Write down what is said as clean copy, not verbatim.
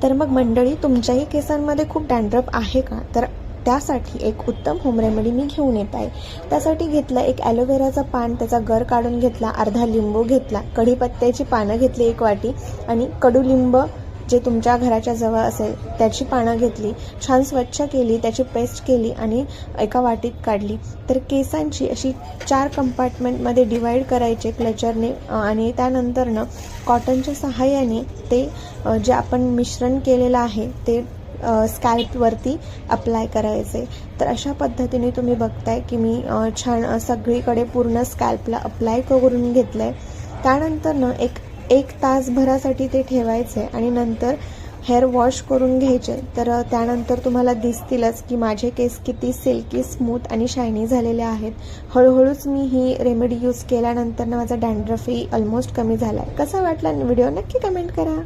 तर मग मंडळी, तुमच्याही केसांमध्ये खूप डॅन्ड्रफ आहे का? तर त्यासाठी एक उत्तम होम रेमेडी मी घेऊन येत आहे. त्यासाठी घेतलं एक ॲलोवेराचं पान, त्याचा गर काढून घेतला, अर्धा लिंबू घेतला, कढीपत्त्याची पानं घेतली 1 वाटी आणि कडुलिंब जे तुमच्या घराच्या जवळ असेल त्याची पानं घेतली, छान स्वच्छ केली, त्याची पेस्ट केली आणि एका वाटीत काढली. तर केसांची अशी 4 कंपार्टमेंटमध्ये डिवाईड करायचे क्लचरने आणि त्यानंतरनं कॉटनच्या सहाय्याने ते जे आपण मिश्रण केलेलं आहे ते स्कॅल्पवरती अप्लाय करायचे. तर अशा पद्धतीने तुम्ही बघताय की मी छान सगळीकडे पूर्ण स्कॅल्पला अप्लाय करून घेतलं आहे. त्यानंतरनं एक तासभरासाठी ते ठेवायचे आणि नंतर हेअर वॉश करून घ्यायचे. तर त्यानंतर तुम्हाला दिसतीलच की माझे केस किती सिल्की, स्मूथ आणि शायनी झालेले आहेत. हळूहळूच मी ही रेमेडी यूज केल्यानंतर माझा डॅन्ड्रफही ऑलमोस्ट कमी झाला आहे. कसा वाटला व्हिडिओ नक्की कमेंट करा.